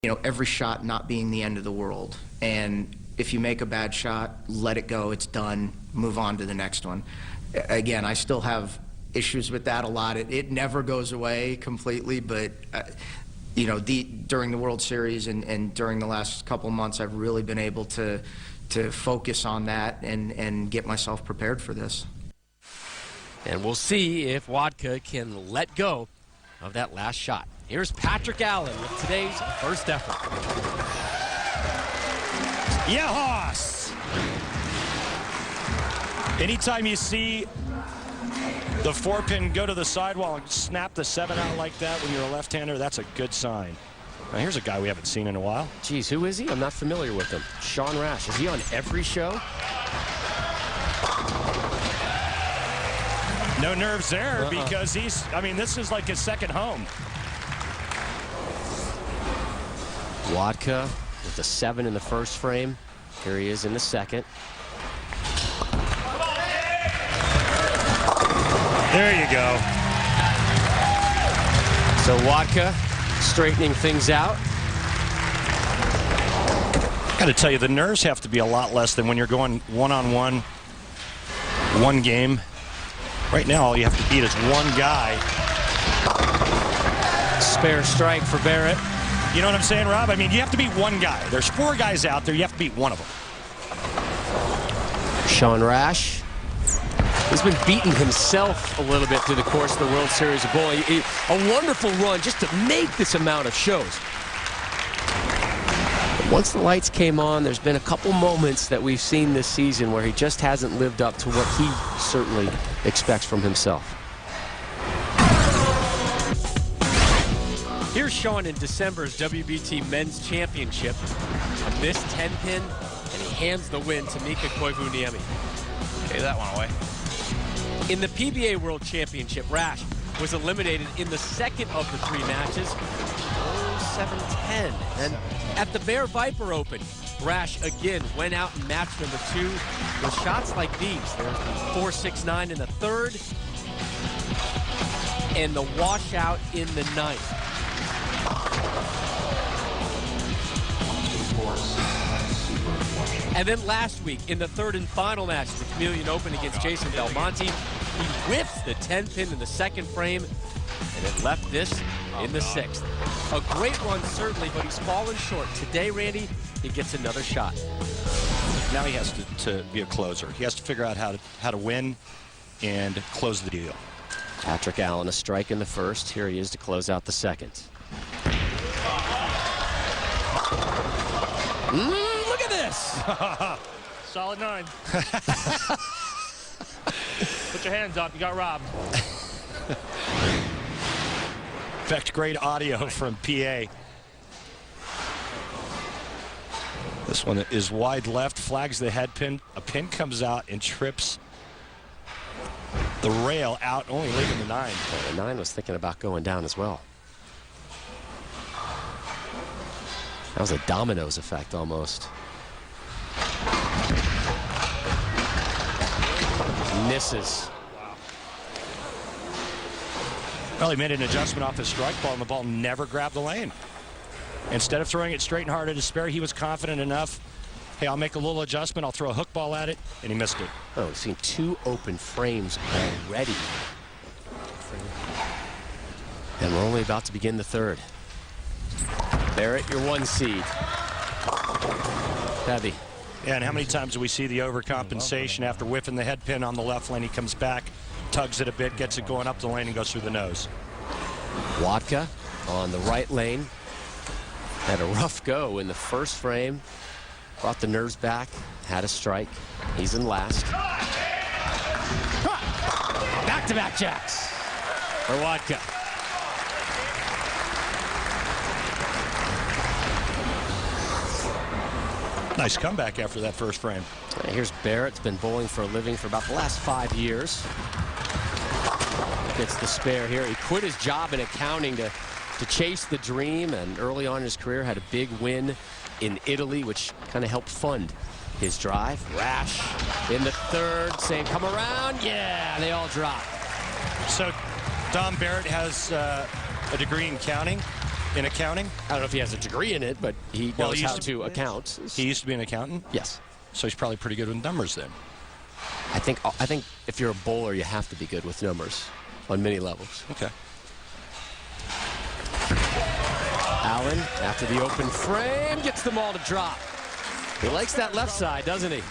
You know, every shot not being the end of the world. And if you make a bad shot, let it go. It's done. Move on to the next one. Again, I still have issues with that a lot. It never goes away completely, but you know, during the World Series and during the last couple months, I've really been able to focus on that and get myself prepared for this. And we'll see if Wodka can let go of that last shot. Here's Patrick Allen with today's first effort. Yehos! Anytime you see the 4-pin go to the sidewall and snap the 7 out like that when you're a left-hander, that's a good sign. Now here's a guy we haven't seen in a while. Geez, who is he? I'm not familiar with him. Sean Rash. Is he on every show? No nerves there because I mean, this is like his second home. Wodka with a 7 in the first frame. Here he is in the second. There you go. So Wodka straightening things out. Got to tell you, the nerves have to be a lot less than when you're going one-on-one, one game. Right now, all you have to beat is one guy. Spare strike for Barrett. You know what I'm saying, Rob? I mean, you have to beat one guy. There's 4 guys out there. You have to beat one of them. Sean Rash. He's been beating himself a little bit through the course of the World Series of Bowling. A wonderful run just to make this amount of shows. But once the lights came on, there's been a couple moments that we've seen this season where he just hasn't lived up to what he certainly expects from himself. Here's Sean in December's WBT Men's Championship. A missed 10-pin, and he hands the win to Mika Koivuniemi. Okay, that one away. In the PBA World Championship, Rash was eliminated in the second of the 3 matches. 7-10. And at the Bear Viper Open, Rash again went out in match number 2 with shots like these. There's the 4-6-9 in the third, and the washout in the 9th. And then last week, in the third and final match of the Chameleon Open against Jason Belmonte, he whiffs the 10-pin in the second frame, and it left this in the 6th. A great run, certainly, but he's fallen short. Today, Randy, he gets another shot. Now he has to be a closer. He has to figure out how to win and close the deal. Patrick Allen, a strike in the first. Here he is to close out the second. Look at this! Solid 9. Put your hands up. You got robbed. In fact, great audio from PA. This one is wide left, flags the head pin. A pin comes out and trips the rail out, only leaving the 9. Well, the 9 was thinking about going down as well. That was a dominoes effect almost. Misses. Wow. Well, he made an adjustment off his strike ball, and the ball never grabbed the lane. Instead of throwing it straight and hard at his spare, he was confident enough. Hey, I'll make a little adjustment. I'll throw a hook ball at it, and he missed it. Oh, we've seen 2 open frames already. And we're only about to begin the third. Barrett, your 1 seed. Heavy. Yeah, and how many times do we see the overcompensation after whiffing the head pin on the left lane? He comes back, tugs it a bit, gets it going up the lane, and goes through the nose. Wodka on the right lane. Had a rough go in the first frame. Brought the nerves back, had a strike. He's in last. Back-to-back jacks for Wodka. Nice comeback after that first frame. Here's Barrett. Been bowling for a living for about the last 5 years. Gets the spare here. He quit his job in accounting to chase the dream, and early on in his career had a big win in Italy, which kind of helped fund his drive. Rash in the third, saying, come around. Yeah, they all drop. So Dom Barrett has a degree in counting. In accounting? I don't know if he has a degree in it, but he Well, knows he used how to account. He used to be an accountant? Yes. So he's probably pretty good with numbers then. I think if you're a bowler, you have to be good with numbers on many levels. Okay. Allen, after the open frame, gets them all to drop. He likes that left side, doesn't he?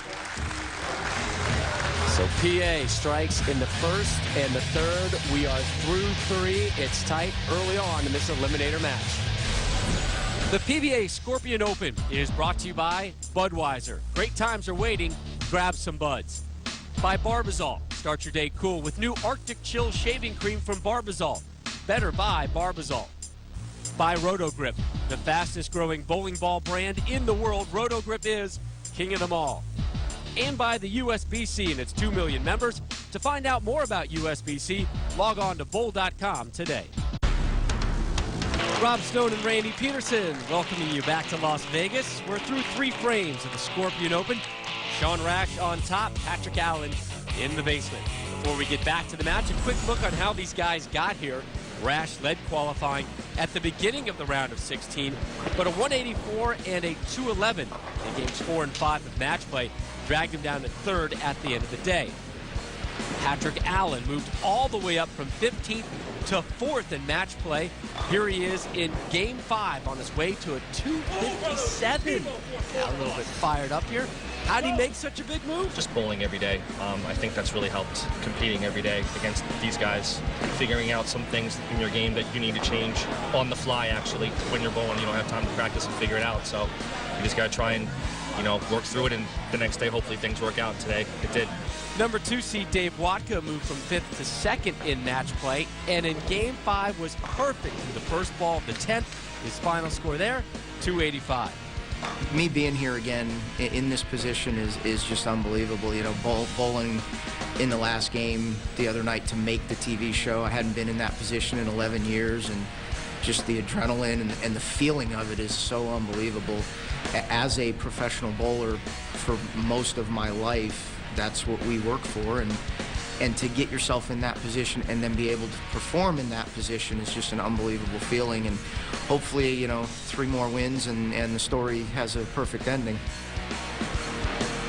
So PA strikes in the first and the third. We are through 3. It's tight early on in this Eliminator match. The PBA Scorpion Open is brought to you by Budweiser. Great times are waiting. Grab some buds. By Barbazol. Start your day cool with new Arctic Chill shaving cream from Barbazol. Better buy Barbazol. By Rotogrip, the fastest growing bowling ball brand in the world. Rotogrip is king of them all. And by the USBC and its 2 million members. To find out more about USBC, log on to bowl.com today. Rob Stone and Randy Peterson welcoming you back to Las Vegas. We're through 3 frames of the Scorpion Open. Sean Rash on top, Patrick Allen in the basement. Before we get back to the match, a quick look on how these guys got here. Rash led qualifying at the beginning of the round of 16, but a 184 and a 211 in games 4 and 5 of match play dragged him down to 3rd at the end of the day. Patrick Allen moved all the way up from 15th to 4th in match play. Here he is in game 5 on his way to a 257. Got a little bit fired up here. How did he make such a big move? Just bowling every day. I think that's really helped competing every day against these guys, figuring out some things in your game that you need to change on the fly, actually. When you're bowling, you don't have time to practice and figure it out. So you just got to try and, work through it, and the next day, hopefully things work out. Today, it did. Number 2 seed Dave Wodka moved from 5th to 2nd in match play, and in game 5 was perfect through the first ball of the 10th. His final score there, 285. Me being here again in this position is just unbelievable. Bowling in the last game the other night to make the TV show. I hadn't been in that position in 11 years, and just the adrenaline and the feeling of it is so unbelievable. As a professional bowler for most of my life, that's what we work for, and to get yourself in that position and then be able to perform in that position is just an unbelievable feeling. And hopefully, 3 more wins and the story has a perfect ending.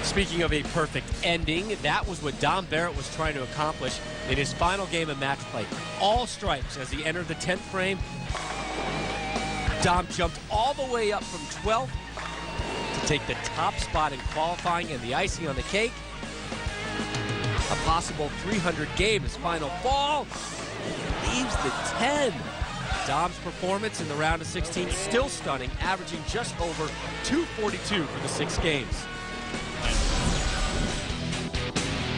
Speaking of a perfect ending, that was what Dom Barrett was trying to accomplish in his final game of match play. All strikes as he entered the 10th frame. Dom jumped all the way up from 12th to take the top spot in qualifying, and the icing on the cake, a possible 300 game. His final ball leaves the 10. Dom's performance in the round of 16 still stunning, averaging just over 242 for the 6 games.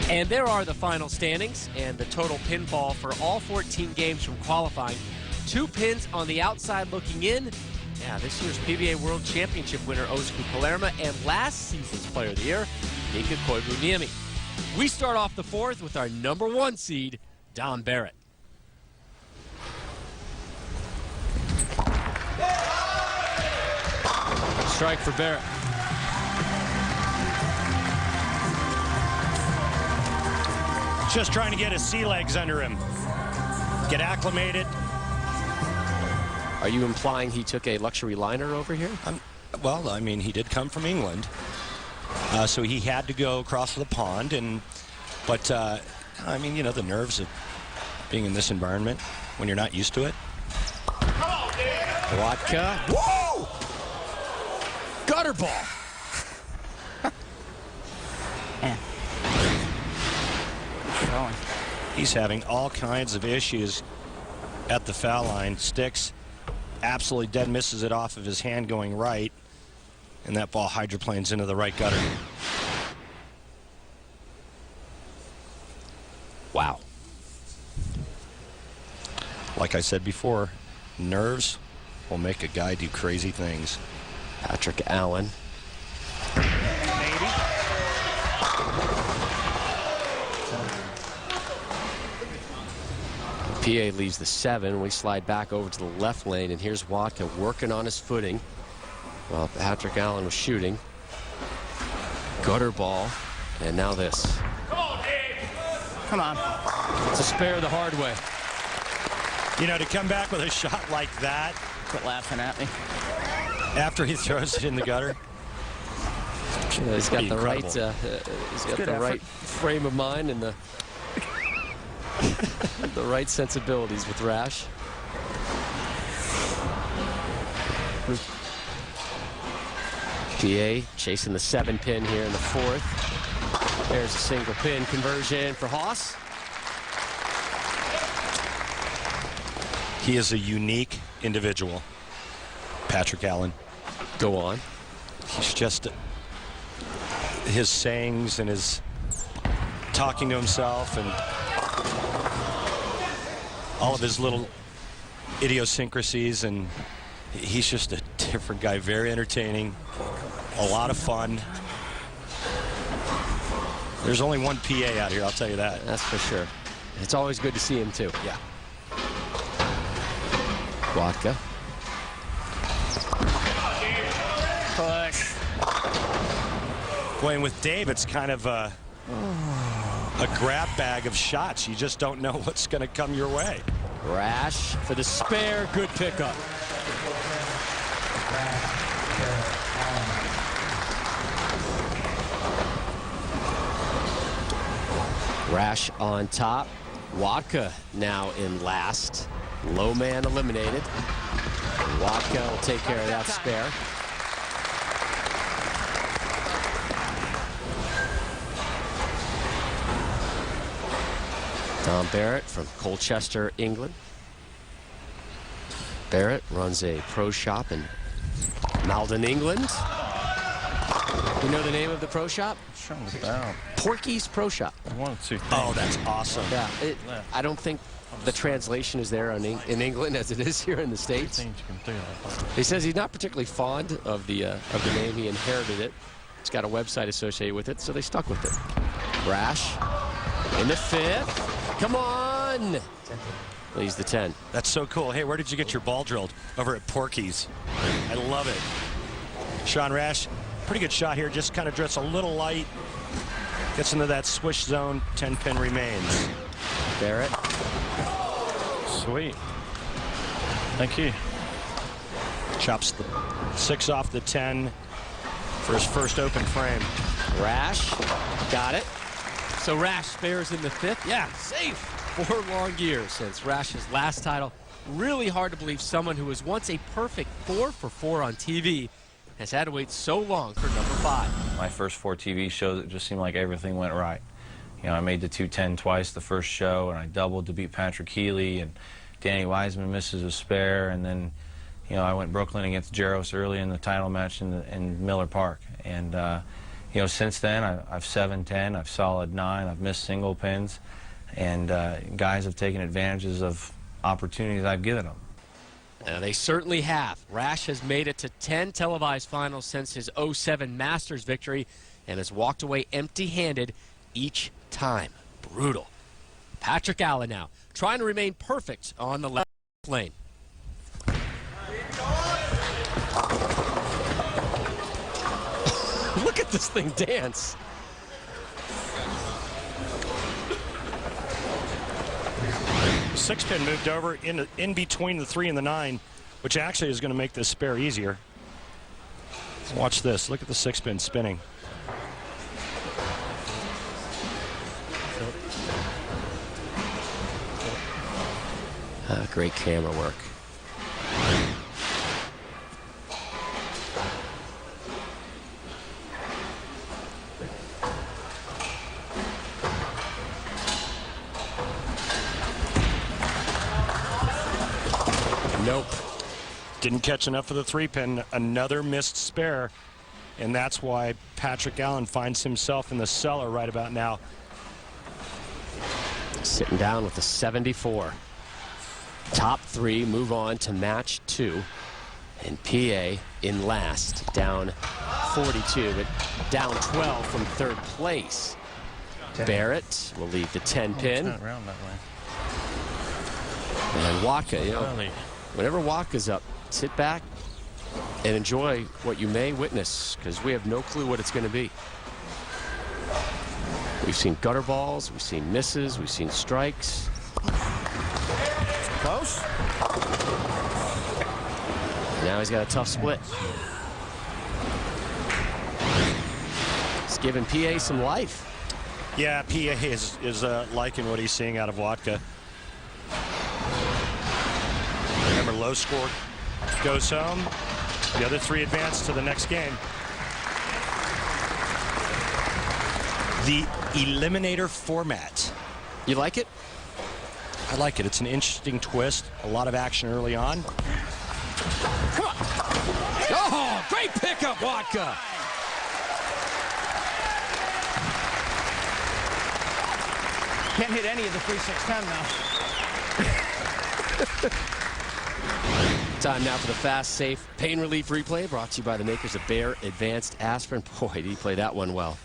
And there are the final standings and the total pinfall for all 14 games from qualifying. 2 pins on the outside looking in. Yeah, this year's PBA World Championship winner Ozku Palermo, and last season's Player of the Year, Nika Koivuniemi. We start off the 4th with our number 1 seed, Dom Barrett. Strike for Barrett. Just trying to get his sea legs under him. Get acclimated. Are you implying he took a luxury liner over here? Well, I mean, he did come from England. So he had to go across the pond. But I mean, the nerves of being in this environment when you're not used to it. Wodka. Whoa! Gutter ball. He's having all kinds of issues at the foul line. Sticks, absolutely dead misses it off of his hand going right, and that ball hydroplanes into the right gutter. Wow. Like I said before, nerves will make a guy do crazy things. Patrick Allen. Maybe. PA leaves the 7. We slide back over to the left lane, and here's Wodka working on his footing while Patrick Allen was shooting. Gutter ball, and now this. Come on. It's a spare the hard way. To come back with a shot like that quit laughing at me. After he throws it in the gutter. Yeah, he's got the right. Incredible. He's got Good the effort. right frame of mind and the the right sensibilities with Rash. PA chasing the 7-pin here in the 4th. There's a single pin conversion for Haas. He is a unique individual, Patrick Allen. Go on. He's just, his sayings and his talking to himself and all of his little idiosyncrasies, and he's just a different guy, very entertaining, a lot of fun. There's only one PA out here, I'll tell you that. That's for sure. It's always good to see him too. Yeah. Wodka. Push. Playing with Dave, it's kind of a grab bag of shots. You just don't know what's going to come your way. Rash for the spare. Good pickup. Rash on top. Wodka now in last. Low man eliminated. Wodka will take care of that spare. Tom Barrett from Colchester, England. Barrett runs a pro shop in Malden, England. You know the name of the pro shop? Shutting it down. Porky's Pro Shop. One, two, three. Oh, that's awesome. Yeah, I don't think the translation is there in England as it is here in the States. Things you can do like that. He says he's not particularly fond of the name. He inherited it. It's got a website associated with it, so they stuck with it. Rash in the 5th. Come on! Leads the 10. That's so cool. Hey, where did you get your ball drilled? Over at Porky's. I love it. Sean Rash, pretty good shot here. Just kind of drifts a little light. Gets into that swish zone. 10-pin remains. Barrett. Sweet. Thank you. Chops the 6 off the 10 for his first open frame. Rash. Got it. So Rash spares in the 5th. Yeah, safe. 4 long years since Rash's last title. Really hard to believe someone who was once a perfect 4 for 4 on TV has had to wait so long for number 5. My first 4 TV shows, it just seemed like everything went right. You know, I made the 210 twice the first show, and I doubled to beat Patrick Healy, and Danny Wiseman misses a spare, and then, you know, I went Brooklyn against Jaros early in the title match in Miller Park. And, you know, since then, I've 7-10, I've solid 9, I've missed single pins, and guys have taken advantages of opportunities I've given them. They certainly have. Rash has made it to 10 televised finals since his 07 Masters victory and has walked away empty-handed each time. Brutal. Patrick Allen now trying to remain perfect on the left lane. Look at this thing dance. The 6-pin moved over in between the 3 and the 9, which actually is going to make this spare easier. Watch this. Look at the 6-pin spinning. Great camera work. Nope. Didn't catch enough of the 3-pin. Another missed spare. And that's why Patrick Allen finds himself in the cellar right about now. Sitting down with the 74. Top 3 move on to match 2. And PA in last, down 42, but down 12 from 3rd place. Barrett will lead the 10-pin. Turn it around that way. And Wodka, you know, Early. whenever Wodka's up, sit back and enjoy what you may witness, because we have no clue what it's going to be. We've seen gutter balls, we've seen misses, we've seen strikes. Close. Now he's got a tough split. It's giving PA some life. Yeah, PA is liking what he's seeing out of Wodka. Remember, low score goes home. The other three advance to the next game. The Eliminator format. You like it? I like it. It's an interesting twist. A lot of action early on. Come on. Oh, great pickup, Wodka. Can't hit any of the 3-6-10 now. Time now for the fast, safe, pain relief replay brought to you by the makers of Bayer Advanced Aspirin. Boy, did he play that one well.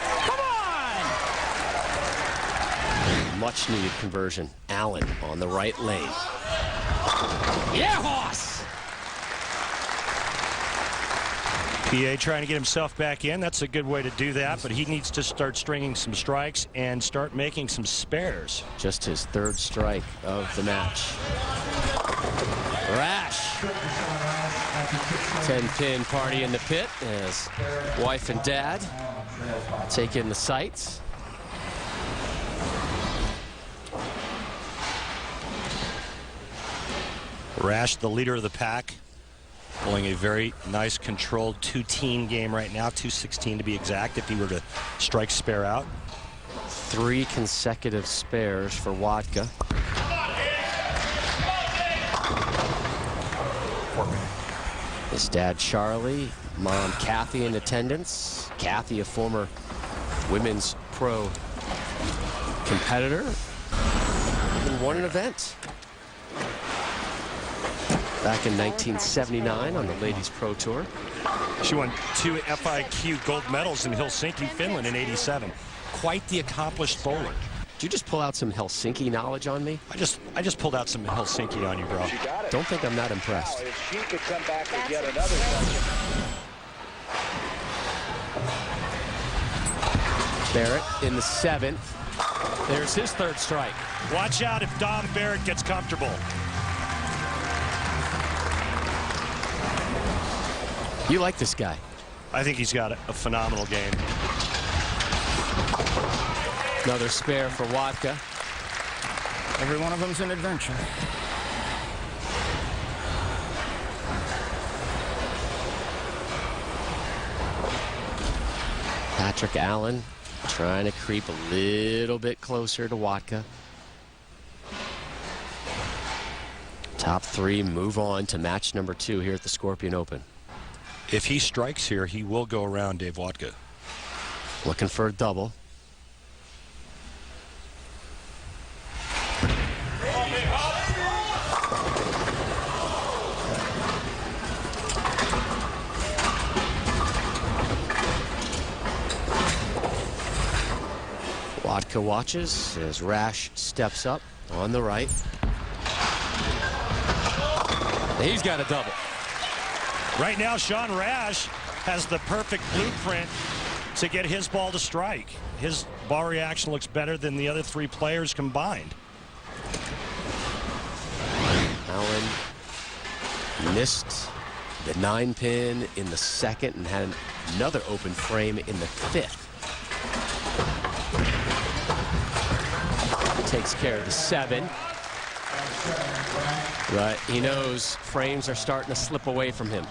Come on! Much needed conversion. Allen on the right lane. Yeah, Hoss! PA trying to get himself back in. That's a good way to do that, but he needs to start stringing some strikes and start making some spares. Just his third strike of the match. Rash. 10-pin party in the pit as wife and dad take in the sights. Rash, the leader of the pack, pulling a very nice controlled two-team game right now, 2-16 to be exact, if he were to strike spare out. 3 consecutive spares for Wodka. His dad Charlie, mom Kathy in attendance. Kathy, a former women's pro competitor, even won an event back in 1979 on the Ladies Pro Tour. She won 2 FIQ gold medals in Helsinki, Finland in '87. Quite the accomplished bowler. Did you just pull out some Helsinki knowledge on me? I just pulled out some Helsinki on you, bro. Don't think I'm not impressed. If she could come back with yet another touch. Barrett in the 7th. There's his third strike. Watch out if Dom Barrett gets comfortable. You like this guy? I think he's got a phenomenal game. Another spare for Wodka. Every one of them's an adventure. Patrick Allen trying to creep a little bit closer to Wodka. Top 3 move on to match number 2 here at the Scorpion Open. If he strikes here, he will go around Dave Wodka. Looking for a double. Wodka watches as Rash steps up on the right. He's got a double. Right now, Sean Rash has the perfect blueprint to get his ball to strike. His ball reaction looks better than the other 3 players combined. Allen missed the 9-pin in the 2nd and had another open frame in the 5th. Takes care of the 7. But he knows frames are starting to slip away from him.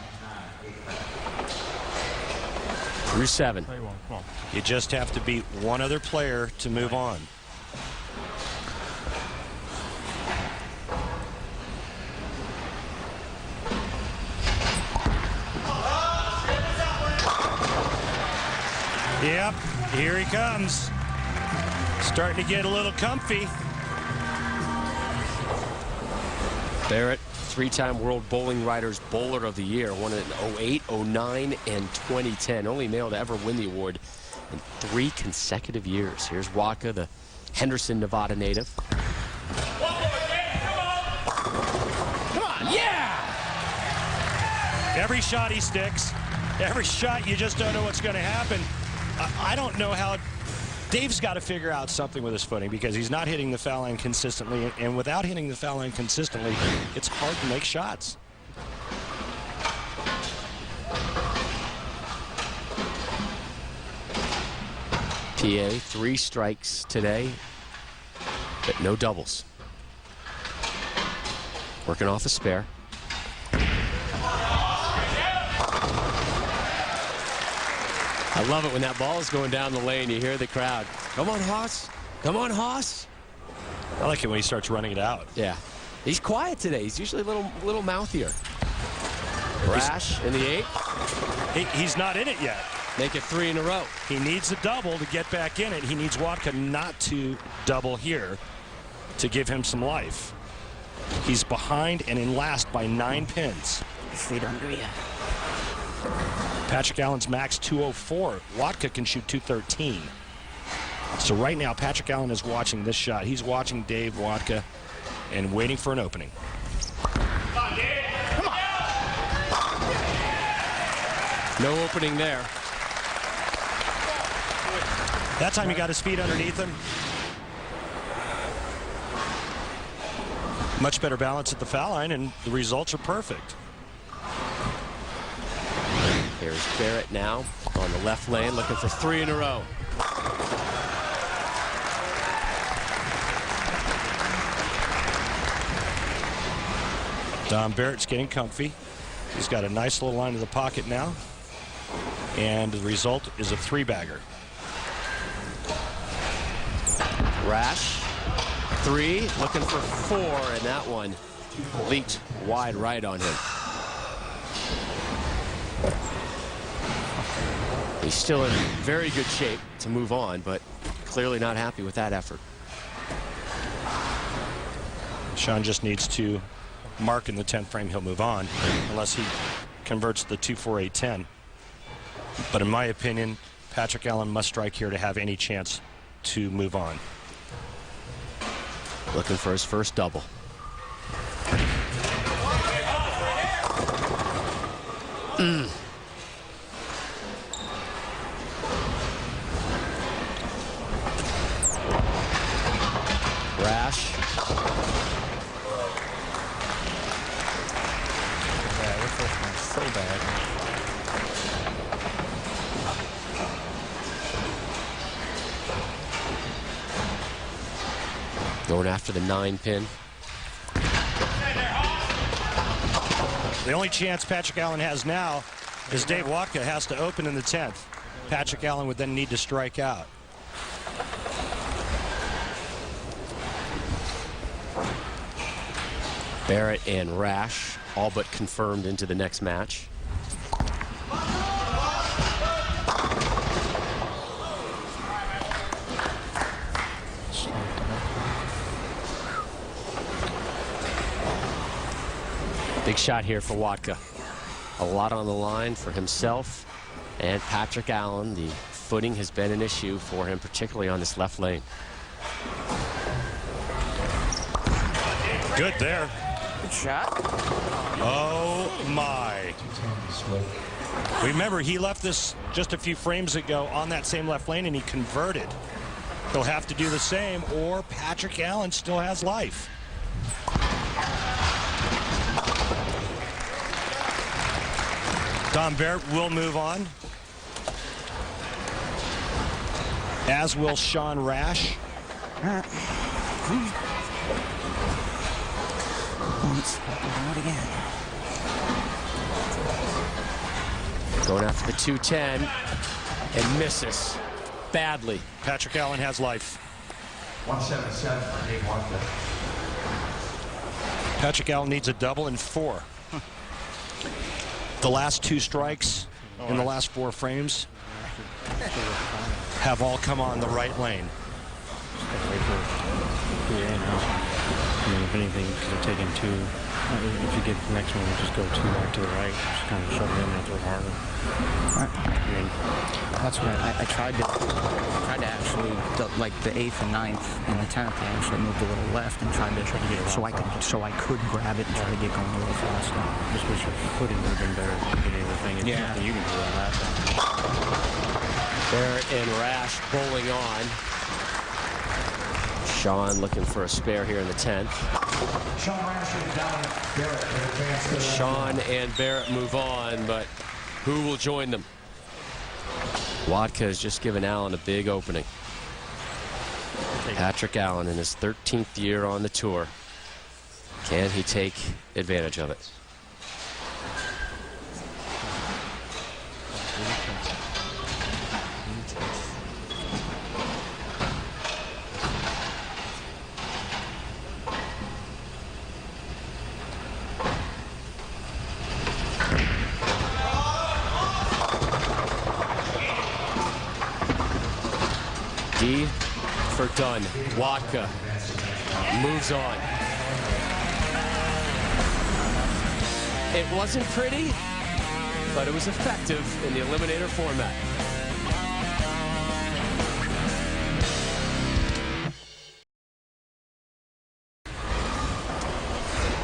Through 7. Come on. You just have to beat one other player to move on. Yep, here he comes. Starting to get a little comfy. Barrett, 3-time World Bowling Writers Bowler of the Year, won it in 08, 09, and 2010. Only male to ever win the award in 3 consecutive years. Here's Wodka, the Henderson, Nevada native. Come on, yeah! Every shot he sticks. Every shot, you just don't know what's going to happen. I don't know how Dave's got to figure out something with his footing because he's not hitting the foul line consistently, and without hitting the foul line consistently, it's hard to make shots. PA, 3 strikes today, but no doubles. Working off a spare. I love it when that ball is going down the lane. You hear the crowd. Come on, Haas. Come on, Haas. I like it when he starts running it out. Yeah. He's quiet today. He's usually a little mouthier. Rash in the 8th. He's not in it yet. Make it 3 in a row. He needs a double to get back in it. He needs Wodka not to double here to give him some life. He's behind and in last by 9 pins. Feet under you. Patrick Allen's max 204. Wodka can shoot 213. So right now, Patrick Allen is watching this shot. He's watching Dave Wodka and waiting for an opening. Come on. No opening there. That time he got his feet underneath him. Much better balance at the foul line, and the results are perfect. Here's Barrett now on the left lane, looking for 3 in a row. Barrett's getting comfy. He's got a nice little line to the pocket now. And the result is a 3-bagger. Rash, 3, looking for 4, and that one leaked wide right on him. He's still in very good shape to move on, but clearly not happy with that effort. Sean just needs to mark in the 10th frame. He'll move on unless he converts the 2-4-8-10. But in my opinion, Patrick Allen must strike here to have any chance to move on. Looking for his first double. Rash. Yeah, this one's so bad. Going after the 9-pin. The only chance Patrick Allen has now is Dave Wodka has to open in the 10th. Patrick Allen would then need to strike out. Barrett and Rash all but confirmed into the next match. Big shot here for Wodka. A lot on the line for himself and Patrick Allen. The footing has been an issue for him, particularly on this left lane. Good there. Good shot. Oh my. Remember, he left this just a few frames ago on that same left lane and he converted. He'll have to do the same or Patrick Allen still has life. Barrett will move on, as will Sean Rash. Going after the 210 and misses badly. Patrick Allen has life. 177 for Dave Wodka. Patrick Allen needs a double in 4. The last 2 strikes in the last 4 frames have all come on the right lane. Wait for PBA now. I mean, if anything, because they're taking 2. If you get the next one, you just go 2 back to the right. Just kind of shove it in there a little harder. I mean, that's what I tried to actually, like the 8th and 9th and the 10th, I actually moved a little left and tried to get it so I could grab it and try to get going a little faster. just wish your footing would have been better than the other thing. Yeah. You can do that last time. Barrett and Rash bowling on. Sean looking for a spare here in the 10th. Sean and Barrett move on, but who will join them? Wodka has just given Allen a big opening. Patrick Allen in his 13th year on the tour. Can he take advantage of it? D for done. Wodka moves on. It wasn't pretty, but it was effective in the Eliminator format.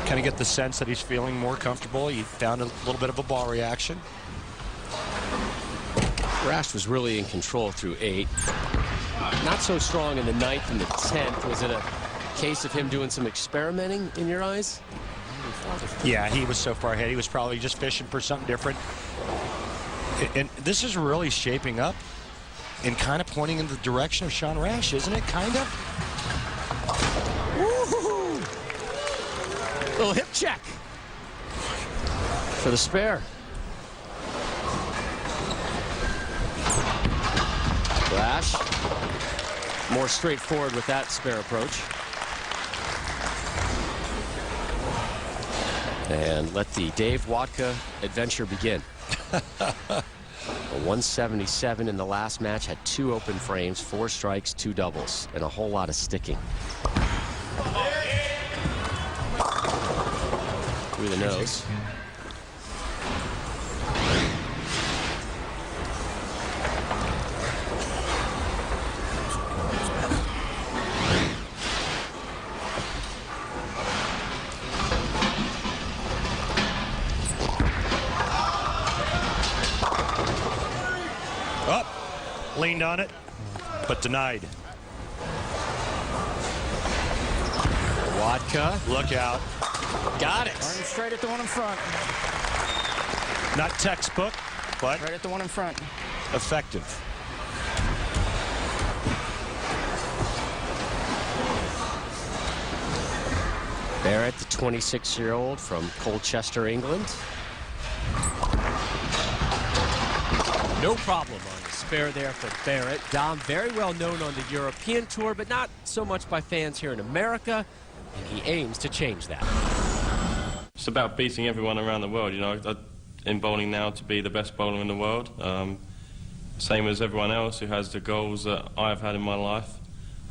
Kind of get the sense that he's feeling more comfortable. He found a little bit of a ball reaction. Rash was really in control through 8. Not so strong in the 9th and the 10th. Was it a case of him doing some experimenting in your eyes? Yeah, he was so far ahead. He was probably just fishing for something different. And this is really shaping up and kind of pointing in the direction of Sean Rash, isn't it? Kind of. Woo-hoo-hoo. Little hip check for the spare. Rash more straightforward with that spare approach. And let the Dave Wodka adventure begin. A 177 in the last match, had 2 open frames, 4 strikes, 2 doubles, and a whole lot of sticking. Through the nose. Leaned on it, but denied. Wodka. Look out. Got it. Running straight at the one in front. Not textbook, but Right at the one in front. effective. Barrett, the 26-year-old from Colchester, England. No problem on the spare there for Barrett. Dom, very well known on the European tour, but not so much by fans here in America, and he aims to change that. It's about beating everyone around the world, you know. In bowling now, to be the best bowler in the world. Same as everyone else who has the goals that I've had in my life.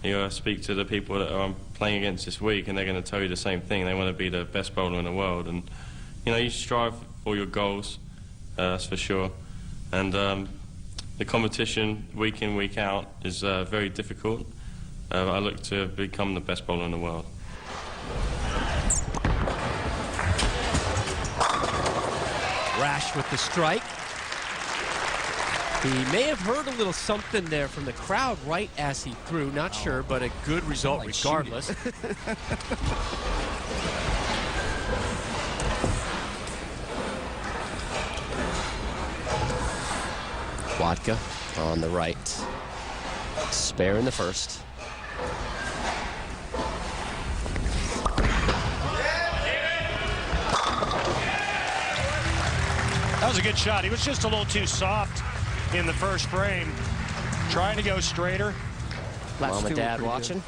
You speak to the people that I'm playing against this week, and they're going to tell you the same thing. They want to be the best bowler in the world, and you know, you strive for your goals, that's for sure. And the competition week in, week out is very difficult. I look to become the best bowler in the world. Rash with the strike. He may have heard a little something there from the crowd right as he threw. Not sure, but a good result regardless. Wodka on the right. Spare in the first. That was a good shot. He was just a little too soft in the first frame. Trying to go straighter. Mom and Dad watching.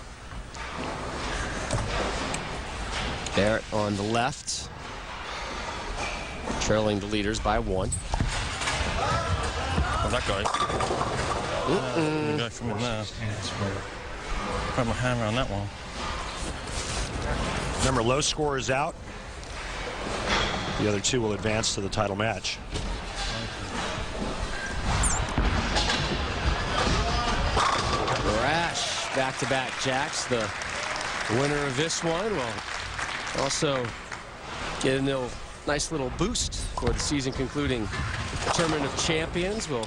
Barrett on the left. Trailing the leaders by 1. Oh, that guy. Go from in there. Grab my hammer on that one. Remember, low score is out. The other 2 will advance to the title match. Rash, back-to-back jacks. The winner of this one will also get a nice little boost for the season concluding Tournament of Champions. Will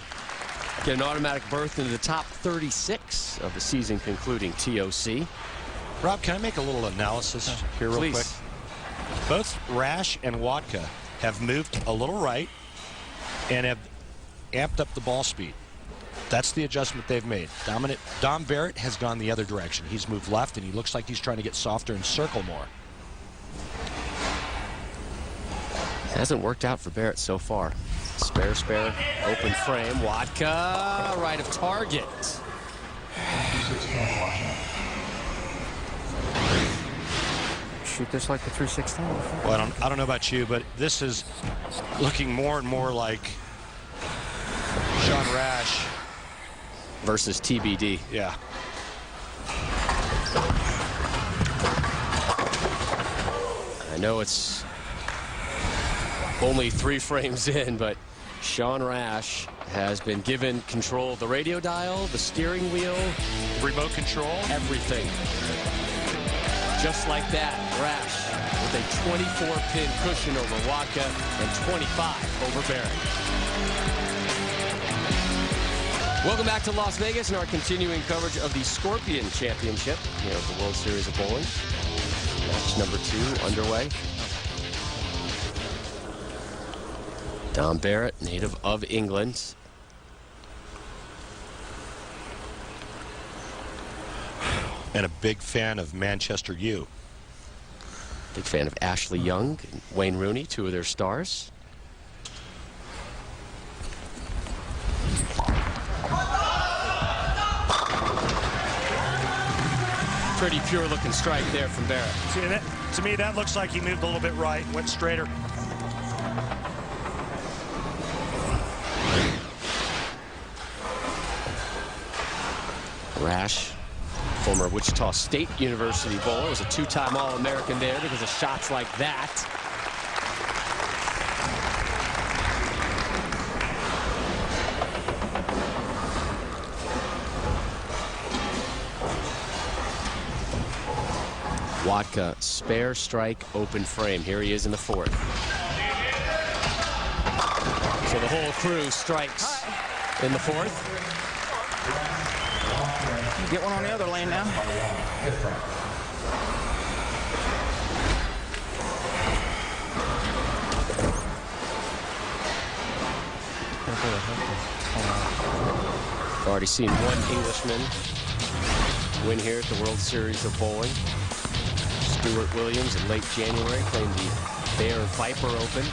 get an automatic berth into the top 36 of the season concluding TOC. Rob, can I make a little analysis here real Please. quick? Both Rash and Wodka have moved a little right and have amped up the ball speed. That's the adjustment they've made. Dom Barrett has gone the other direction. He's moved left, and he looks like he's trying to get softer and circle more. Hasn't worked out for Barrett so far. Spare, open frame. Wodka, right of target. Shoot this like the 316. Well, I don't know about you, but this is looking more and more like Sean Rash versus TBD. Yeah. I know it's only 3 frames in, but Sean Rash has been given control of the radio dial, the steering wheel, remote control, everything. Just like that, Rash with a 24-pin cushion over Wodka and 25 over Barrett. Welcome back to Las Vegas and our continuing coverage of the Scorpion Championship here at the World Series of Bowling. Match number 2 underway. Dom Barrett, native of England. And a big fan of Manchester U. Big fan of Ashley Young and Wayne Rooney, 2 of their stars. Pretty pure looking strike there from Barrett. See, that, to me, that looks like he moved a little bit right, went straighter. Rash, former Wichita State University bowler, was a 2-time All-American there because of shots like that. Wodka, spare strike, open frame. Here he is in the 4th. So the whole crew strikes in the 4th. Get one on the other lane now. Already seen one Englishman win here at the World Series of Bowling. Stuart Williams in late January claimed the Bear Viper Open.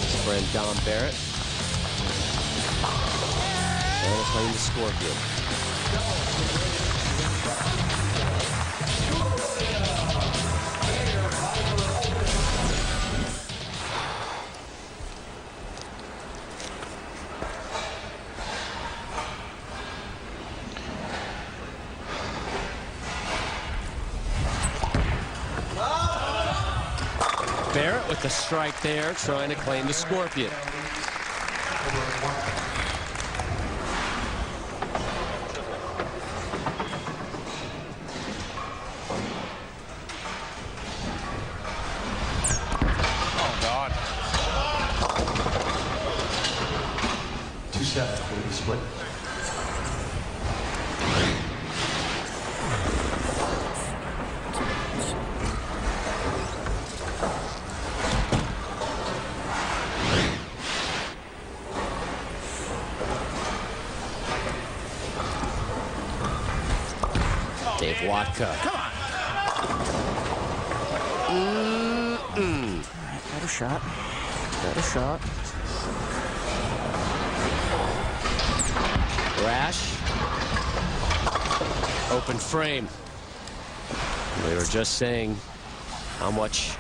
His friend Dom Barrett. And claimed the Scorpion. Barrett with the strike there, trying to claim the Scorpion. Oh, God. 2-7, baby split. Dave Wodka. Come on. Got a shot. Got a shot. Rash. Open frame. We were just saying how much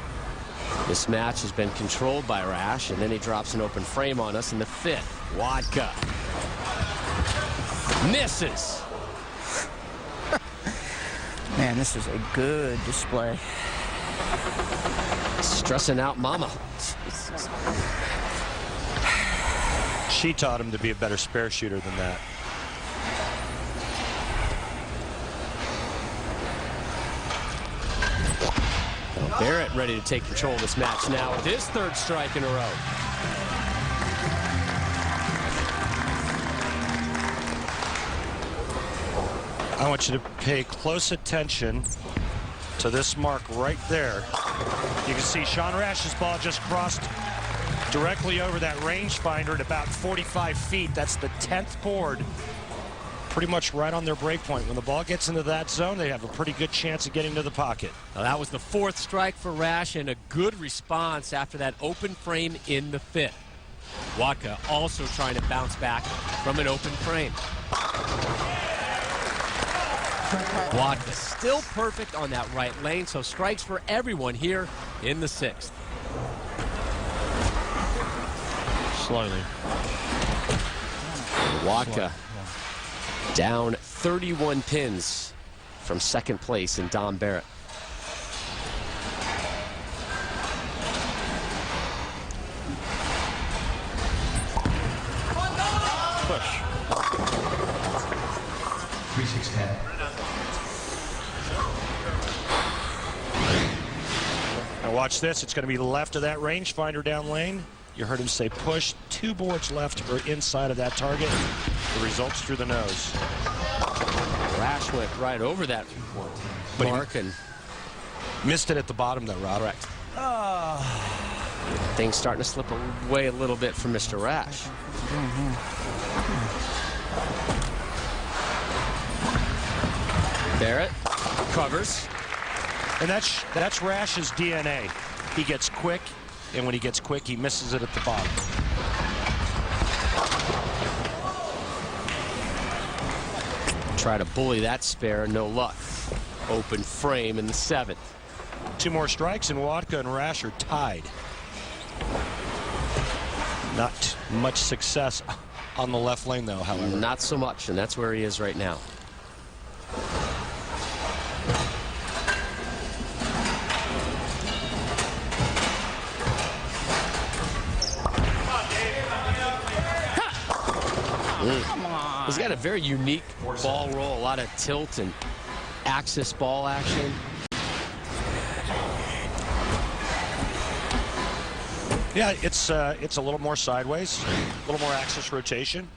this match has been controlled by Rash, and then he drops an open frame on us in the 5th. Wodka. Misses. Man, this is a good display. Stressing out Mama. She taught him to be a better spare shooter than that. Well, Barrett ready to take control of this match now with his 3rd strike in a row. I want you to pay close attention to this mark right there. You can see Sean Rash's ball just crossed directly over that rangefinder at about 45 feet. That's the 10th board, pretty much right on their break point. When the ball gets into that zone, they have a pretty good chance of getting to the pocket. Now, that was the 4th strike for Rash, and a good response after that open frame in the 5th. Wodka also trying to bounce back from an open frame. Wodka still perfect on that right lane, so strikes for everyone here in the 6th. Slowly. Wodka down 31 pins from 2nd place in Dom Barrett. Push. 3-6-10. Now watch this. It's going to be left of that rangefinder down lane. You heard him say push. 2 boards left or inside of that target. The results through the nose. Rash went right over that mark and missed it at the bottom, though, Rod. Correct. Things starting to slip away a little bit from Mr. Rash. Barrett covers. And that's Rash's DNA. He gets quick, and when he gets quick, he misses it at the bottom. Try to bully that spare, no luck. Open frame in the 7th. 2 more strikes, and Wodka and Rash are tied. Not much success on the left lane, though, however. Not so much, and that's where he is right now. Come on. He's got a very unique ball roll, a lot of tilt and axis ball action. Yeah, it's a little more sideways, a little more axis rotation.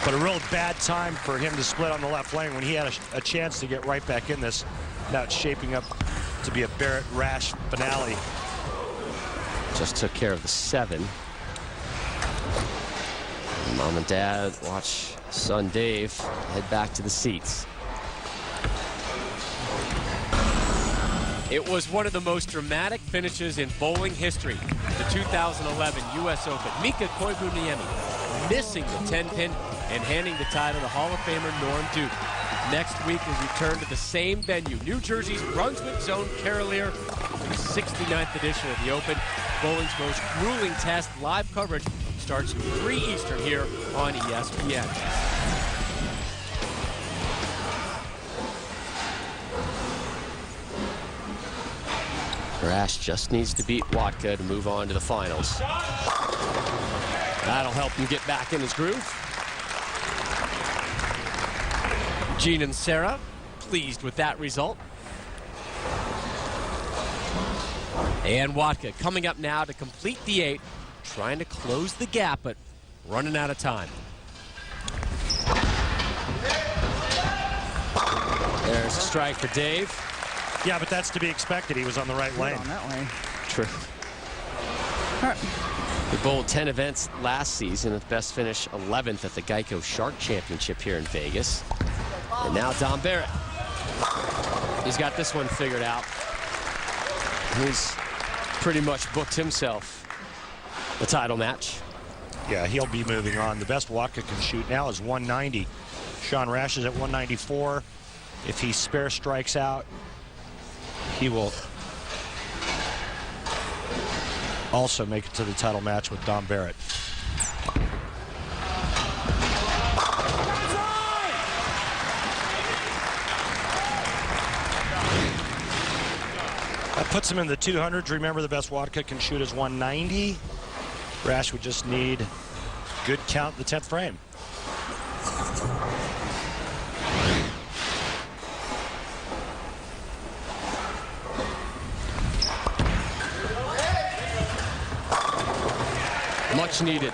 But a real bad time for him to split on the left lane when he had a chance to get right back in this. Now it's shaping up to be a Barrett Rash finale. Just took care of the 7. Mom and Dad watch son Dave head back to the seats. It was one of the most dramatic finishes in bowling history. The 2011 US Open. Mika Koivuniemi missing the 10-pin and handing the title to Hall of Famer Norm Duke. Next week we return to the same venue, New Jersey's Brunswick Zone Carolier, for the 69th edition of the Open. Bowling's most grueling test. Live coverage starts 3 Eastern here on ESPN. Rash just needs to beat Wodka to move on to the finals. That'll help him get back in his groove. Gene and Sarah pleased with that result. And Wodka coming up now to complete the 8, trying to close the gap, but running out of time. There's a strike for Dave. Yeah, but that's to be expected. He was on the right lane. On that lane. True. All right. He bowled 10 events last season with best finish 11th at the Geico Shark Championship here in Vegas. And now Dom Barrett. He's got this one figured out. He's pretty much booked himself the title match. Yeah, he'll be moving on. The best Wodka can shoot now is 190. Sean Rash is at 194. If he spare strikes out, he will also make it to the title match with Dom Barrett. That puts him in the 200s. Remember, the best Wodka can shoot is 190. Rash would just need good count in the 10th frame. Much needed.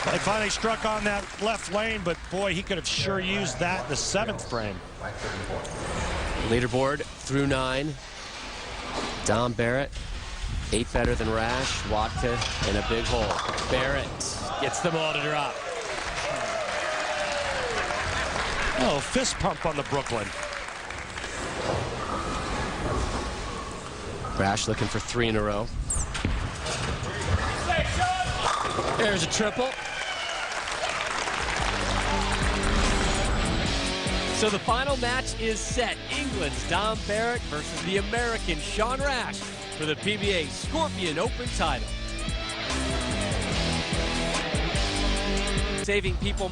They finally struck on that left lane, but boy, he could have sure used that in the 7th frame. Leaderboard through 9. Dom Barrett, 8 better than Rash, Wodka in a big hole. Barrett gets them all to drop. Oh, fist pump on the Brooklyn. Rash looking for 3 in a row. There's a triple. So the final match is set. England's Dom Barrett versus the American Sean Rash for the PBA Scorpion Open title. Saving people.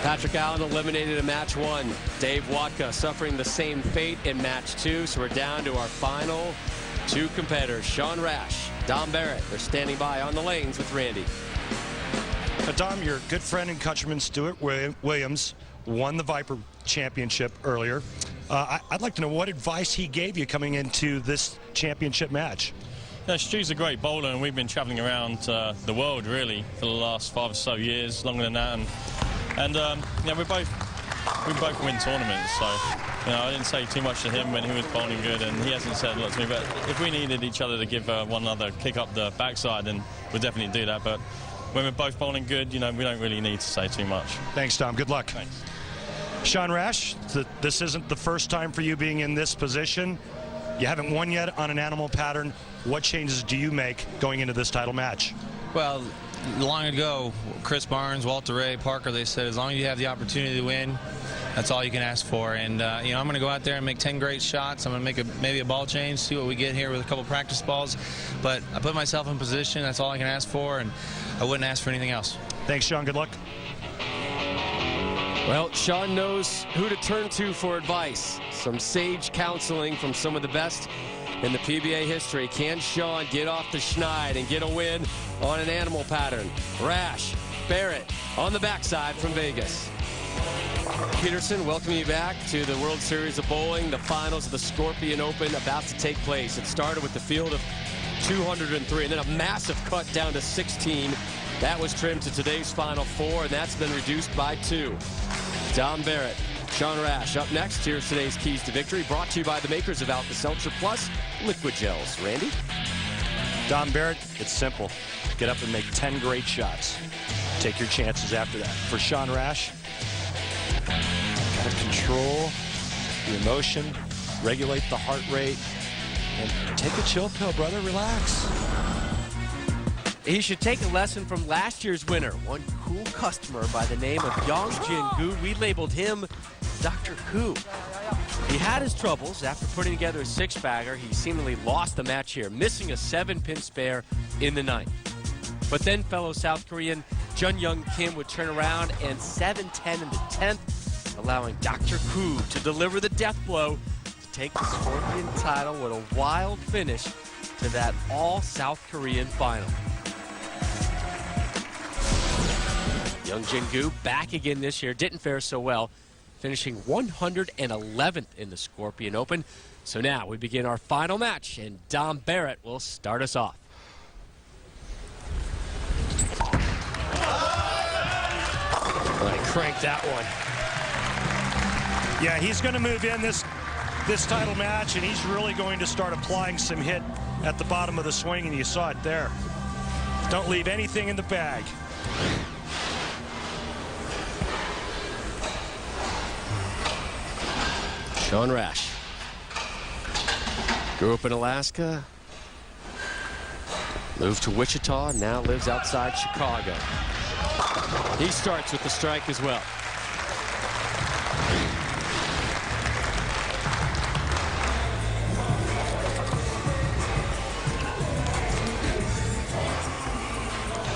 Patrick Allen eliminated in match 1. Dave Wodka suffering the same fate in match 2. So we're down to our final 2 competitors, Sean Rash, Dom Barrett. They're standing by on the lanes with Randy. Dom, your good friend and countryman Stuart Williams won the Viper Championship earlier. I'd like to know what advice he gave you coming into this championship match. Yeah, Stu's a great bowler, and we've been traveling around the world really for the last 5 or so years, longer than that. And yeah, we both win tournaments. So I didn't say too much to him when he was bowling good, and he hasn't said a lot to me. But if we needed each other to give one another kick up the backside, then we'll definitely do that. But when we're both bowling good, we don't really need to say too much. Thanks, Dom. Good luck. Thanks. Sean Rash, this isn't the first time for you being in this position. You haven't won yet on an animal pattern. What changes do you make going into this title match? Well, long ago, Chris Barnes, Walter Ray, Parker, they said as long as you have the opportunity to win, that's all you can ask for. And I'm going to go out there and make 10 great shots. I'm going to make maybe a ball change, see what we get here with a couple practice balls. But I put myself in position. That's all I can ask for, and I wouldn't ask for anything else. Thanks, Sean. Good luck. Well, Sean knows who to turn to for advice. Some sage counseling from some of the best in the PBA history. Can Sean get off the schneid and get a win on an animal pattern? Rash, Barrett on the backside from Vegas. Peterson, welcome you back to the World Series of Bowling. The finals of the Scorpion Open about to take place. It started with the field of 203 and then a massive cut down to 16. That was trimmed to today's final 4, and that's been reduced by 2. Dom Barrett, Sean Rash up next. Here's today's keys to victory, brought to you by the makers of Alka-Seltzer Plus Liquid Gels. Randy? Dom Barrett, it's simple. Get up and make 10 great shots. Take your chances after that. For Sean Rash, gotta control the emotion, regulate the heart rate, and take a chill pill, brother. Relax. He should take a lesson from last year's winner, one cool customer by the name of Yang Jin-gu. We labeled him Dr. Who. He had his troubles after putting together a 6-bagger. He seemingly lost the match here, missing a 7-pin spare in the 9th. But then fellow South Korean Jun Young Kim would turn around and 7-10 in the 10th, allowing Dr. Who to deliver the death blow to take the Scorpion title with a wild finish to that all-South Korean final. Young Jin-gu back again this year, didn't fare so well, finishing 111th in the Scorpion Open. So now we begin our final match, and Dom Barrett will start us off. I cranked that one. Yeah, he's going to move in this title match, and he's really going to start applying some hit at the bottom of the swing, and you saw it there. Don't leave anything in the bag. Sean Rash. Grew up in Alaska, moved to Wichita, now lives outside Chicago. He starts with the strike as well.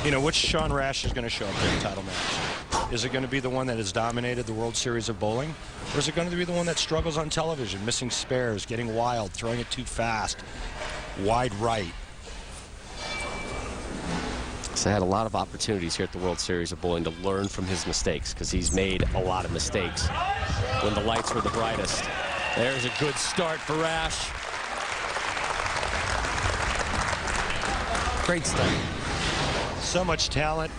You know, which Sean Rash is going to show up in the title match? Is it going to be the one that has dominated the World Series of Bowling? Or is it going to be the one that struggles on television, missing spares, getting wild, throwing it too fast, wide right? So I had a lot of opportunities here at the World Series of Bowling to learn from his mistakes, because he's made a lot of mistakes when the lights were the brightest. There's a good start for Rash. Great start. So much talent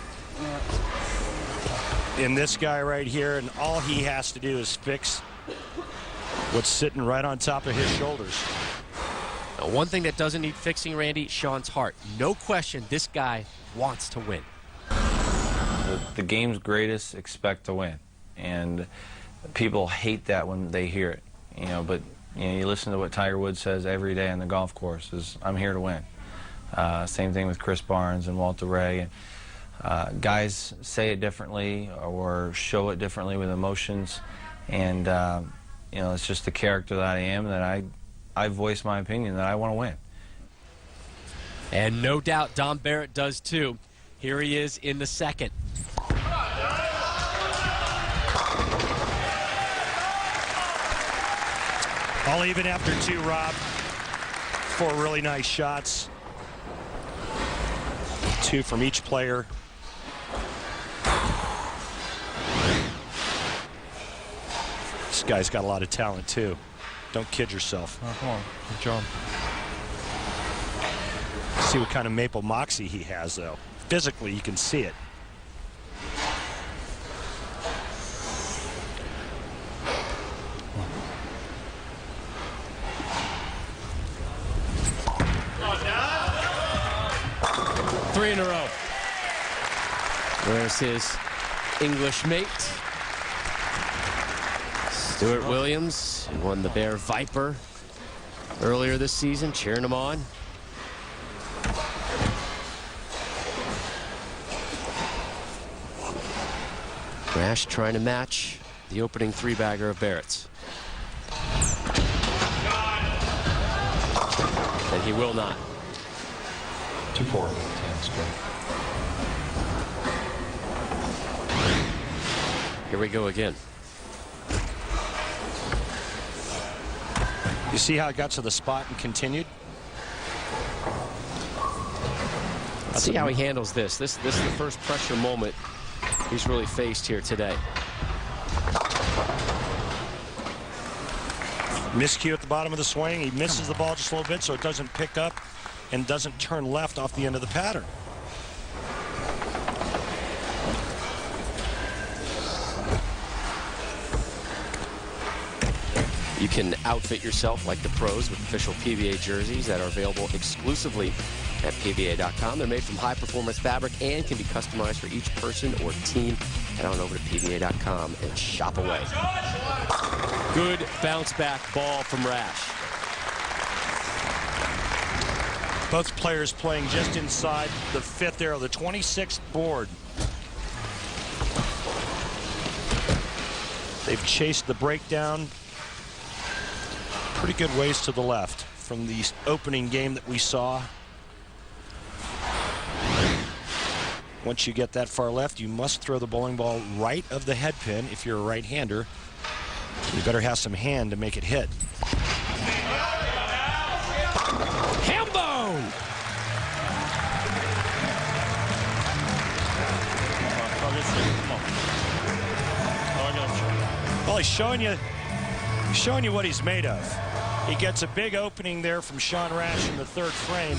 in this guy right here, and all he has to do is fix what's sitting right on top of his shoulders. Now, one thing that doesn't need fixing, Randy, Sean's heart. No question, this guy wants to win. The game's greatest expect to win, and people hate that when they hear it. You know, but you listen to what Tiger Woods says every day on the golf course: is "I'm here to win." Same thing with Chris Barnes and Walter Ray. Guys say it differently or show it differently with emotions, and you know, it's just the character that I am, that I voice my opinion that I want to win. And no doubt Dom Barrett does too. Here he is in the second. All even after 2, Rob. 4 really nice shots. 2 from each player. This guy's got a lot of talent too. Don't kid yourself. Oh, come on, good job. See what kind of maple moxie he has, though. Physically, you can see it. Three in a row. There's his English mate, Stuart Williams, who won the Bear Viper earlier this season, cheering him on. Rash trying to match the opening 3-bagger of Barrett's. And he will not. 2-4. Here we go again. You see how it got to the spot and continued? Let's see how he handles this. This is the first pressure moment he's really faced here today. Miscue at the bottom of the swing. He misses the ball just a little bit so it doesn't pick up and doesn't turn left off the end of the pattern. You can outfit yourself like the pros with official PBA jerseys that are available exclusively at PBA.com. They're made from high-performance fabric and can be customized for each person or team. Head on over to PBA.com and shop away. Good bounce-back ball from Rash. Both players playing just inside the 5th arrow, the 26th board. They've chased the breakdown pretty good ways to the left from the opening game that we saw. Once you get that far left, you must throw the bowling ball right of the head pin if you're a right-hander. You better have some hand to make it hit. Hambone! Well, he's showing you what he's made of. He gets a big opening there from Sean Rash in the 3rd frame,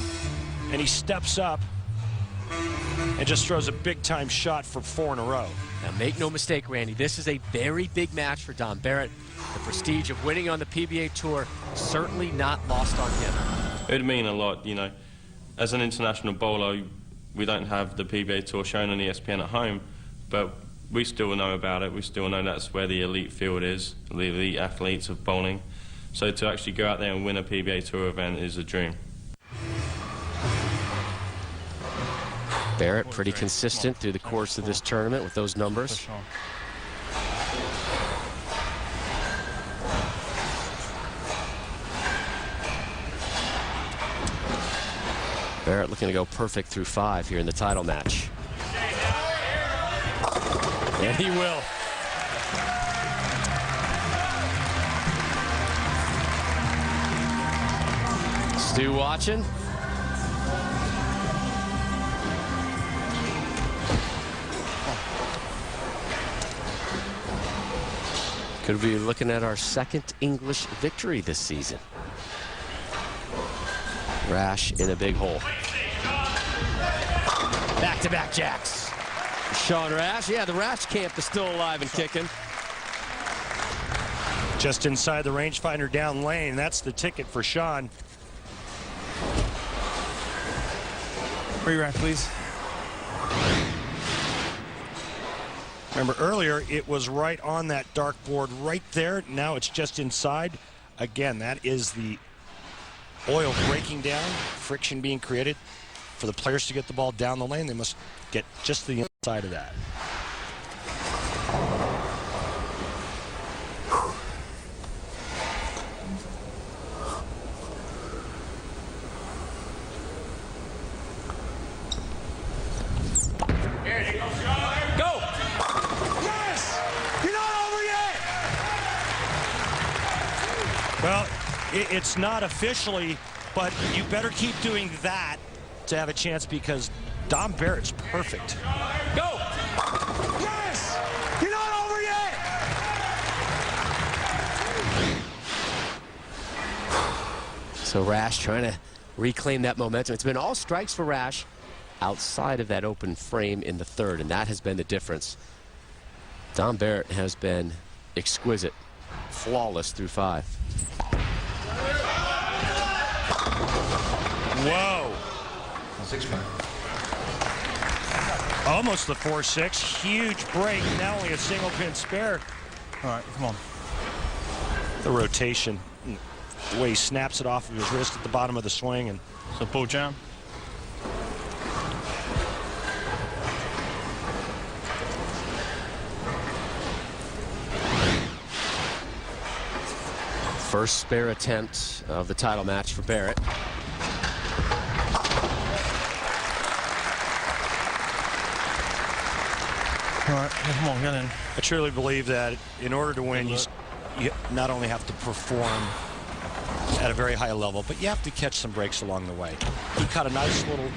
and he steps up and just throws a big-time shot for 4 in a row. Now, make no mistake, Randy, this is a very big match for Dom Barrett. The prestige of winning on the PBA Tour certainly not lost on him. It would mean a lot, you know. As an international bowler, we don't have the PBA Tour shown on ESPN at home, but we still know about it. We still know that's where the elite field is, the elite athletes of bowling. So to actually go out there and win a PBA Tour event is a dream. Barrett pretty consistent through the course of this tournament with those numbers. Barrett looking to go perfect through 5 here in the title match. And he will. Stu watching. Could be looking at our 2nd English victory this season. Rash in a big hole. Back-to-back jacks. Sean Rash. Yeah, the Rash camp is still alive and kicking. Just inside the rangefinder down lane. That's the ticket for Sean. Re-rack, please. Remember earlier, it was right on that dark board right there. Now it's just inside. Again, that is the oil breaking down, friction being created. For the players to get the ball down the lane, they must get just the inside of that. Well, it's not officially, but you better keep doing that to have a chance because Dom Barrett's perfect. Go! Yes! You're not over yet! So Rash trying to reclaim that momentum. It's been all strikes for Rash outside of that open frame in the third, and that has been the difference. Dom Barrett has been exquisite, flawless through 5. Whoa. 6-point. Almost the 4-6. Huge break. Now only a single pin spare. All right, come on. The rotation. The way he snaps it off of his wrist at the bottom of the swing. And So pull jam. First spare attempt of the title match for Barrett. All right, come on, get in. I truly believe that in order to win, you not only have to perform at a very high level, but you have to catch some breaks along the way. He caught a nice little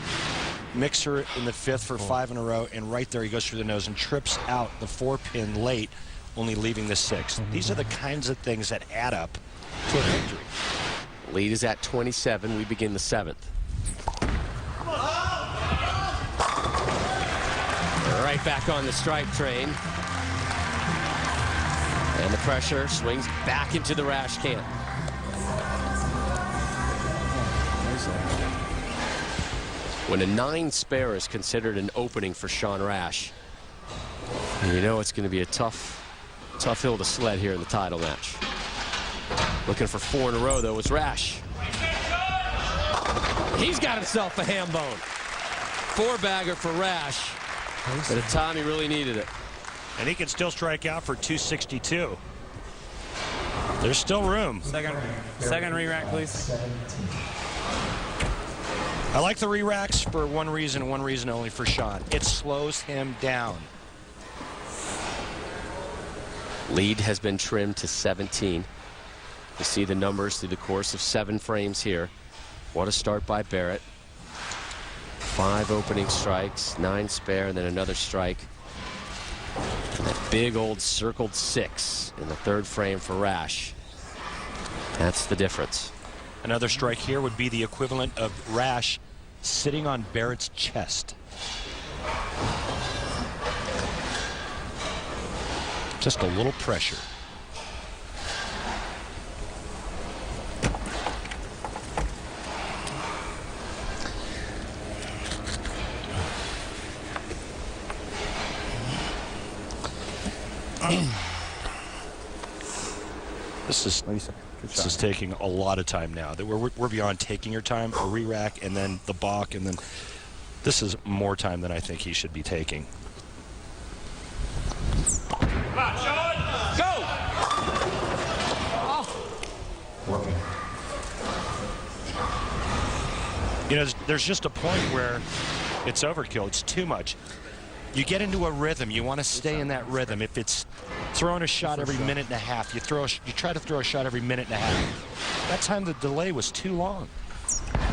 mixer in the 5th for 5 in a row, and right there he goes through the nose and trips out the 4-pin late, only leaving the 6th. These are the kinds of things that add up to a victory. Lead is at 27. We begin the 7th. Right back on the strike train. And the pressure swings back into the Rash camp. When a 9 spare is considered an opening for Sean Rash, you know it's going to be a tough hill to sled here in the title match. Looking for 4 in a row, though, is Rash. He's got himself a ham bone. 4-bagger for Rash. At a time he really needed it. And he can still strike out for 262. There's still room. Second re-rack, please. I like the re-racks for one reason only for Sean. It slows him down. Lead has been trimmed to 17. You see the numbers through the course of 7 frames here. What a start by Barrett. 5 opening strikes, 9 spare, and then another strike. And that big old circled 6 in the 3rd frame for Rash. That's the difference. Another strike here would be the equivalent of Rash sitting on Barrett's chest. Just a little pressure. This is taking a lot of time now. We're beyond taking your time, a re-rack, and then the balk, and then this is more time than I think he should be taking. Come on, Sean! Go! Oh. You know, there's just a point where it's overkill. It's too much. You get into a rhythm. You want to stay in that rhythm. If it's throwing a shot every minute and a half, you try to throw a shot every minute and a half. That time the delay was too long. Now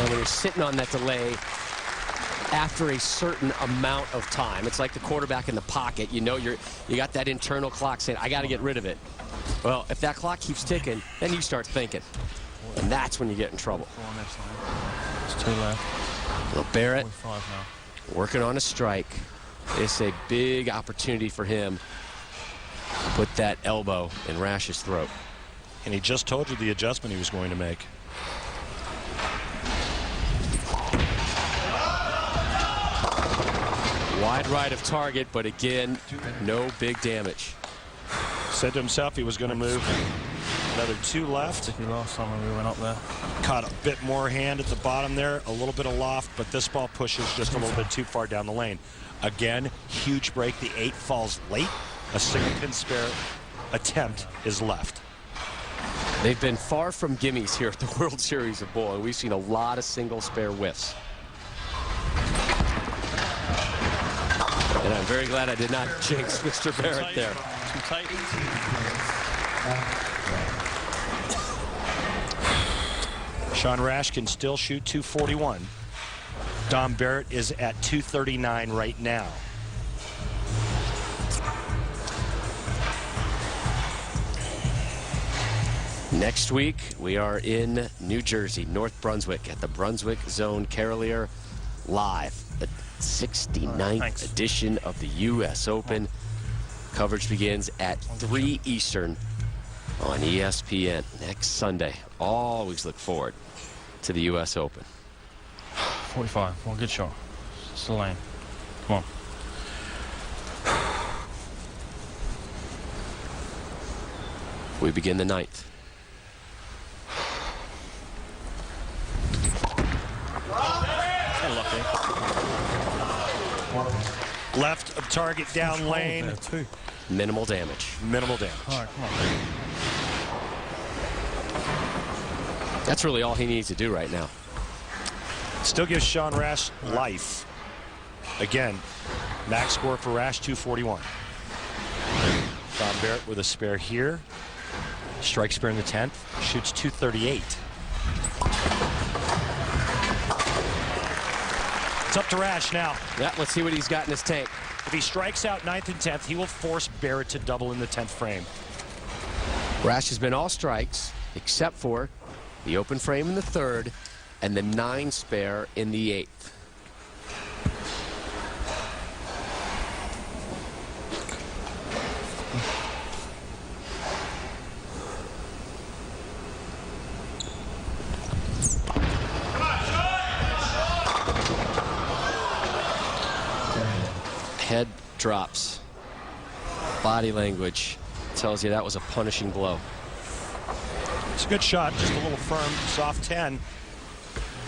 when you're sitting on that delay after a certain amount of time, it's like the quarterback in the pocket. You know you got that internal clock saying, I got to get rid of it. Well, if that clock keeps ticking, then you start thinking. And that's when you get in trouble. It's 2 left. Well, Barrett working on a strike. It's a big opportunity for him to put that elbow in Rash's throat. And he just told you the adjustment he was going to make. Wide right of target, but again, no big damage. Said to himself he was going to move another 2 left. Last time when we went up there. Caught a bit more hand at the bottom there, a little bit of loft, but this ball pushes just a little bit too far down the lane. Again, huge break. The 8 falls late. A single pin spare attempt is left. They've been far from gimmies here at the World Series of Bowling. We've seen a lot of single spare whiffs. And I'm very glad I did not jinx Mr. Barrett there. Too tight. Sean Rash can still shoot 241. Dom Barrett is at 239 right now. Next week, we are in New Jersey, North Brunswick, at the Brunswick Zone Carolier Live, the 69th edition of the U.S. Open. Coverage begins at 3 Eastern on ESPN next Sunday. Always look forward to the U.S. Open. 45. Well, good shot. It's the lane. Come on. We begin the 9th. Left of target down lane. Minimal damage. Minimal damage. All right, come on. That's really all he needs to do right now. Still gives Sean Rash life. Again, max score for Rash 241. Dom Barrett with a spare here. Strike spare in the 10th. Shoots 238. It's up to Rash now. Yeah, let's see what he's got in his tank. If he strikes out 9th and 10th, he will force Barrett to double in the 10th frame. Rash has been all strikes except for the open frame in the 3rd and the 9 spare in the 8th. Head drops. Body language tells you that was a punishing blow. It's a good shot, just a little firm, soft 10.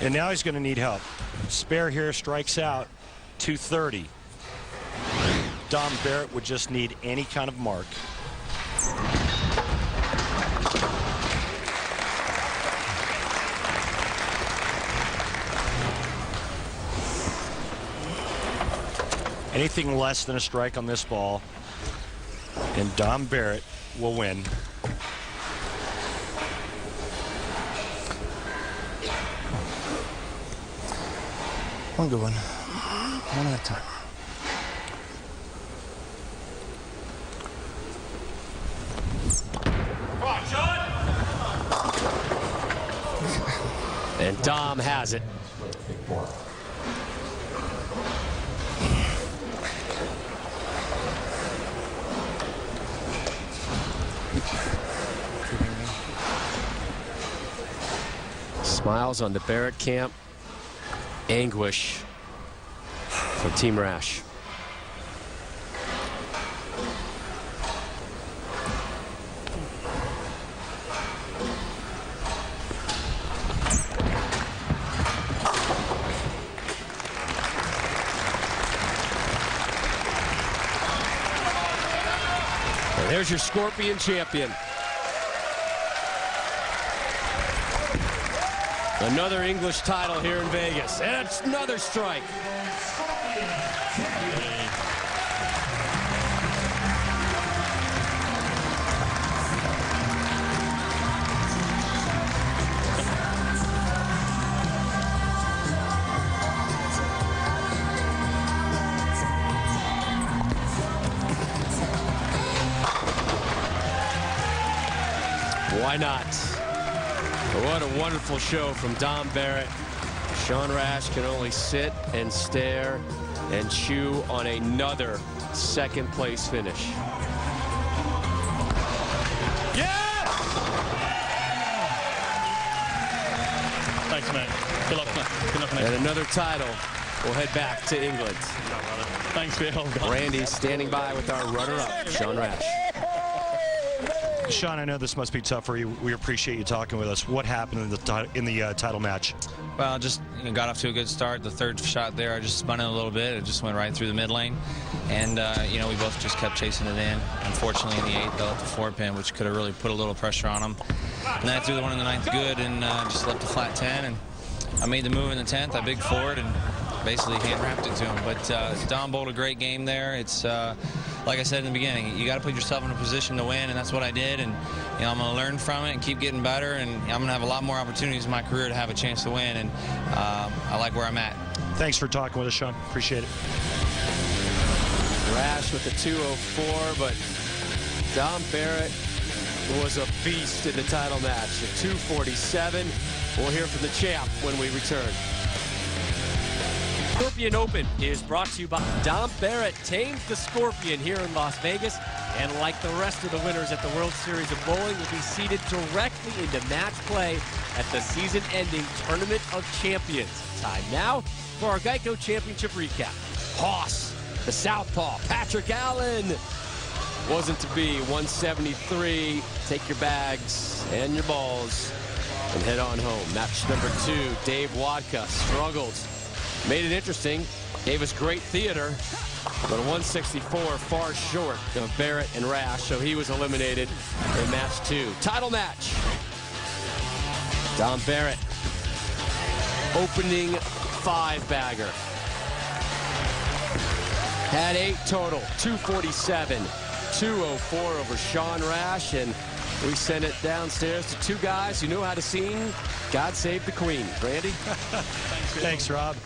And now he's going to need help. Spare here strikes out 230. Dom Barrett would just need any kind of mark. Anything less than a strike on this ball, and Dom Barrett will win. One good one. One at a time. And Dom has it. Smiles on the Barrett camp. Anguish for Team Rash. And there's your Scorpion champion. Another English title here in Vegas. And it's another strike. Why not? What a wonderful show from Dom Barrett. Sean Rash can only sit and stare and chew on another second-place finish. Thanks, mate. Good luck, mate. Good luck, mate. And another title will head back to England. Thanks for your help. Randy standing by with our runner-up, Sean Rash. Sean, I know this must be tough for you. We appreciate you talking with us. What happened in the title match? Well, just got off to a good start. The third shot there, I just spun it a little bit. It just went right through the mid lane. And, we both just kept chasing it in. Unfortunately, in the 8th, they left the 4-pin, which could have really put a little pressure on them. And then I threw the one in the 9th good and just left a flat 10. And I made the move in the 10th. I big forward and basically hand-wrapped it to him. But Dom bowled a great game there. It's, like I said in the beginning, you got to put yourself in a position to win, and that's what I did. And, I'm going to learn from it and keep getting better, and I'm going to have a lot more opportunities in my career to have a chance to win, and I like where I'm at. Thanks for talking with us, Sean. Appreciate it. Rash with the 204, but Dom Barrett was a beast in the title match. The 247. We'll hear from the champ when we return. Scorpion Open is brought to you by Dom Barrett. Tamed the Scorpion here in Las Vegas, and like the rest of the winners at the World Series of Bowling, will be seeded directly into match play at the season-ending Tournament of Champions. Time now for our Geico Championship recap. Hoss, the southpaw, Patrick Allen. Wasn't to be. 173. Take your bags and your balls and head on home. Match number 2, Dave Wodka struggled. Made it interesting, gave us great theater, but a 164 far short of Barrett and Rash, so he was eliminated in match 2. Title match. Dom Barrett, opening 5-bagger. Had 8 total, 247, 204 over Sean Rash, and we sent it downstairs to 2 guys who knew how to sing God Save the Queen. Randy? Thanks, Rob.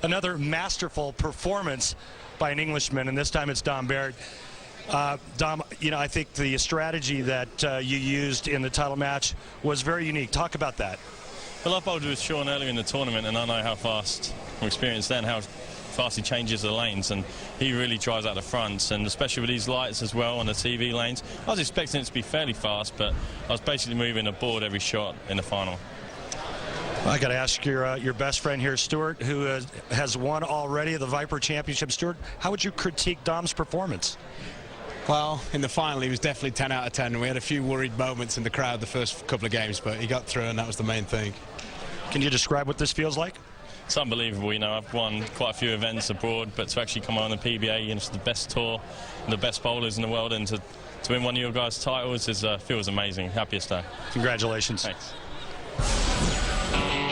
Another masterful performance by an Englishman, and this time it's Dom Barrett. Dom, I think the strategy that you used in the title match was very unique. Talk about that. Well, I bowled with Sean earlier in the tournament, and I know how fast, from experience then, how fast he changes the lanes, and he really drives out the fronts, and especially with these lights as well on the TV lanes. I was expecting it to be fairly fast, but I was basically moving the board every shot in the final. I got to ask your best friend here, Stuart, who has won already the Viper Championship. Stuart, how would you critique Dom's performance? Well, in the final, he was definitely 10 out of 10. We had a few worried moments in the crowd the first couple of games, but he got through, and that was the main thing. Can you describe what this feels like? It's unbelievable. I've won quite a few events abroad, but to actually come on the PBA, it's the best tour, the best bowlers in the world, and to win one of your guys' titles feels amazing. Happiest day. Congratulations. Thanks.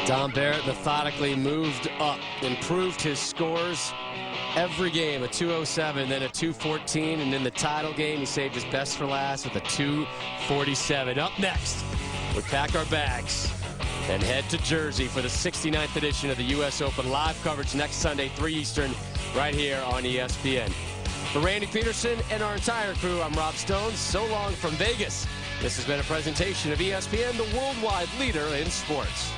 Dom Barrett methodically moved up, improved his scores every game. A 207, then a 214, and in the title game, he saved his best for last with a 247. Up next, we pack our bags and head to Jersey for the 69th edition of the U.S. Open. Live coverage next Sunday, 3 Eastern, right here on ESPN. For Randy Peterson and our entire crew, I'm Rob Stone. So long from Vegas. This has been a presentation of ESPN, the worldwide leader in sports.